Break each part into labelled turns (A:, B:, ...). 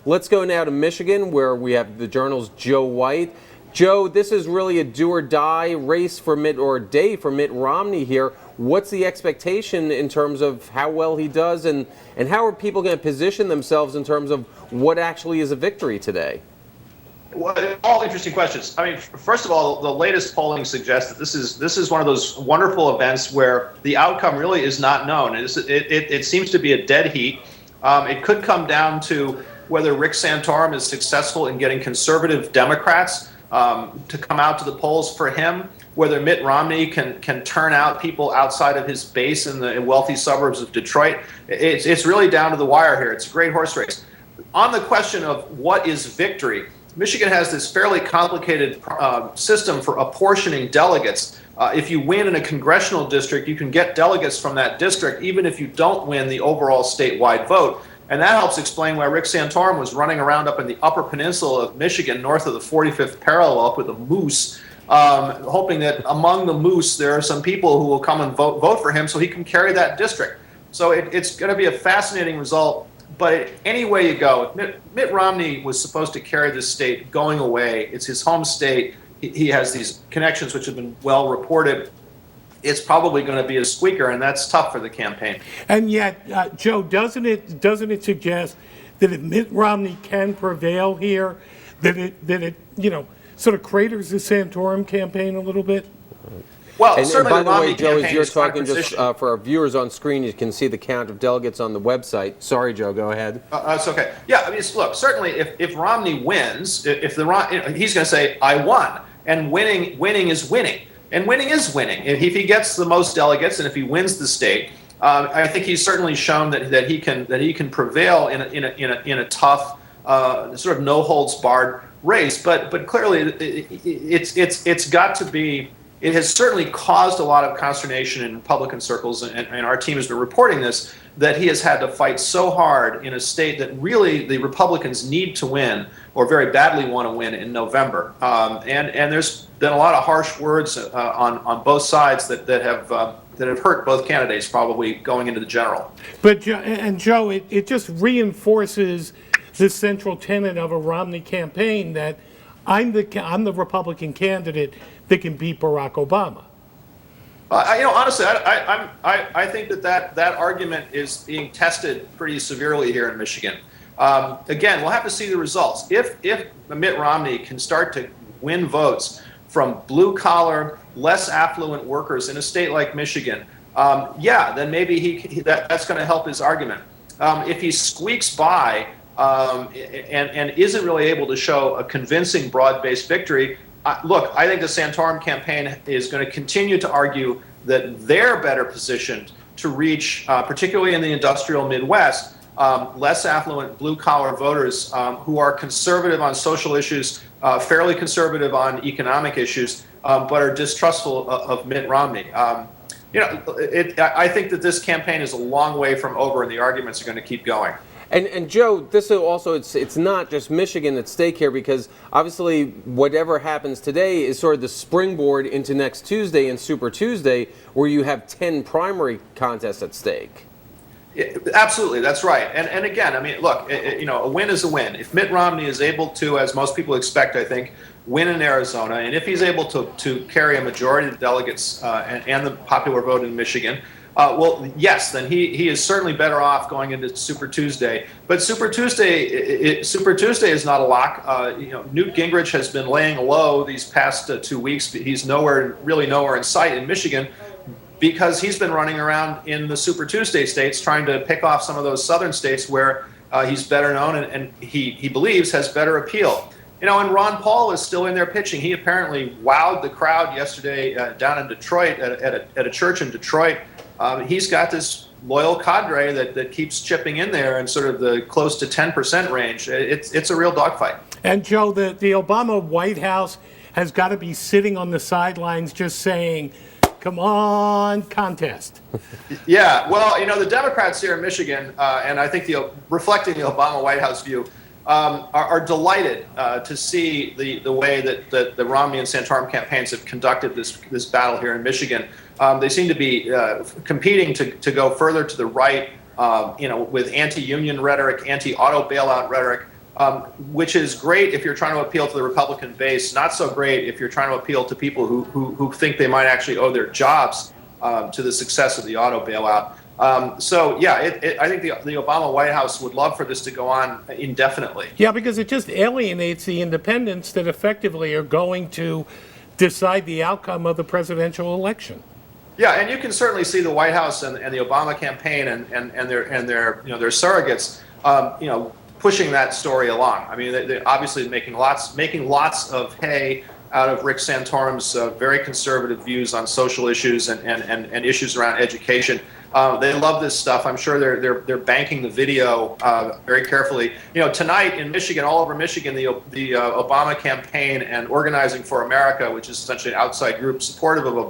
A: Let's go now to Michigan, where we have the Journal's Joe White. Joe, this is really a do-or-die race for day for Mitt Romney here. What's the expectation in terms of how well he does, and how are people going to position themselves in terms of what actually is a victory today?
B: Well, all interesting questions. I mean, first of all, the latest polling suggests that this is one of those wonderful events where the outcome really is not known. It seems to be a dead heat. It could come down to whether Rick Santorum is successful in getting conservative Democrats to come out to the polls for him, whether Mitt Romney can turn out people outside of his base in the wealthy suburbs of Detroit. It's really down to the wire here. It's a great horse race. On the question of what is victory, Michigan has this fairly complicated system for apportioning delegates. If you win in a congressional district, you can get delegates from that district, even if you don't win the overall statewide vote. And that helps explain why Rick Santorum was running around up in the Upper Peninsula of Michigan, north of the 45th parallel, up with a moose, hoping that among the moose there are some people who will come and vote for him so he can carry that district. So it's going to be a fascinating result. But any way you go, Mitt Romney was supposed to carry this state going away. It's his home state. He has these connections which have been well reported. It's probably going to be a squeaker, and that's tough for the campaign.
C: And yet, Joe, doesn't it suggest that if Mitt Romney can prevail here, that it sort of craters the Santorum campaign a little bit?
B: Well,
A: and by the way, Joe, as you're
B: talking,
A: just for our viewers on screen, you can see the count of delegates on the website. Sorry, Joe, go ahead.
B: That's okay. Yeah, I mean, look, certainly if Romney wins, he's going to say, I won. And winning is winning. And winning is winning. If he gets the most delegates and if he wins the state, I think he's certainly shown that he can prevail in a tough, sort of no holds barred race. But clearly, it's got to be. It has certainly caused a lot of consternation in Republican circles, and our team has been reporting this, that he has had to fight so hard in a state that really the Republicans need to win, or very badly want to win, in November. And there's been a lot of harsh words on both sides that have hurt both candidates probably going into the general.
C: But Joe, it just reinforces the central tenet of a Romney campaign that I'm the Republican candidate that can beat Barack Obama.
B: Honestly, I think that argument is being tested pretty severely here in Michigan. Again, we'll have to see the results. If Mitt Romney can start to win votes from blue-collar, less affluent workers in a state like Michigan, then maybe that's going to help his argument. If he squeaks by and isn't really able to show a convincing broad-based victory, look, I think the Santorum campaign is going to continue to argue that they're better positioned to reach, particularly in the industrial Midwest, less affluent blue-collar voters who are conservative on social issues, fairly conservative on economic issues, but are distrustful of Mitt Romney. I think that this campaign is a long way from over, and the arguments are going to keep going.
A: And Joe, this is also, it's not just Michigan at stake here, because obviously whatever happens today is sort of the springboard into next Tuesday and Super Tuesday, where you have 10 primary contests at stake.
B: Yeah, absolutely, that's right. And again, I mean, look, a win is a win. If Mitt Romney is able to, as most people expect, I think, win in Arizona, and if he's able to carry a majority of the delegates and the popular vote in Michigan, well, yes, then he is certainly better off going into Super Tuesday. But Super Tuesday is not a lock. Newt Gingrich has been laying low these past 2 weeks. He's nowhere in sight in Michigan, because he's been running around in the Super Tuesday states trying to pick off some of those southern states where he's better known and he believes has better appeal. And Ron Paul is still in there pitching. He apparently wowed the crowd yesterday down in Detroit at a church in Detroit. He's got this loyal cadre that keeps chipping in there in sort of the close to 10% range. It's a real dogfight.
C: And Joe, the Obama White House has got to be sitting on the sidelines just saying, come on, contest.
B: Yeah, well, the Democrats here in Michigan, and I think reflecting the Obama White House view, are delighted to see the way that the Romney and Santorum campaigns have conducted this battle here in Michigan. They seem to be competing to go further to the right, with anti-union rhetoric, anti-auto bailout rhetoric. which is great if you're trying to appeal to the Republican base, not so great if you're trying to appeal to people who think they might actually owe their jobs to the success of the auto bailout. So, yeah, I think the Obama White House would love for this to go on indefinitely.
C: Yeah, because it just alienates the independents that effectively are going to decide the outcome of the presidential election.
B: Yeah, and you can certainly see the White House and the Obama campaign and their their surrogates pushing that story along. I mean, they're obviously making lots of hay out of Rick Santorum's very conservative views on social issues and issues around education. They love this stuff. I'm sure they're banking the video very carefully. Tonight in Michigan, all over Michigan, the Obama campaign and Organizing for America, which is essentially an outside group supportive of the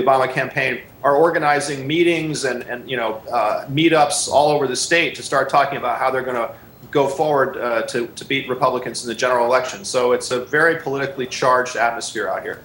B: Obama campaign, are organizing meetings and meetups all over the state to start talking about how they're going to go forward to beat Republicans in the general election. So it's a very politically charged atmosphere out here.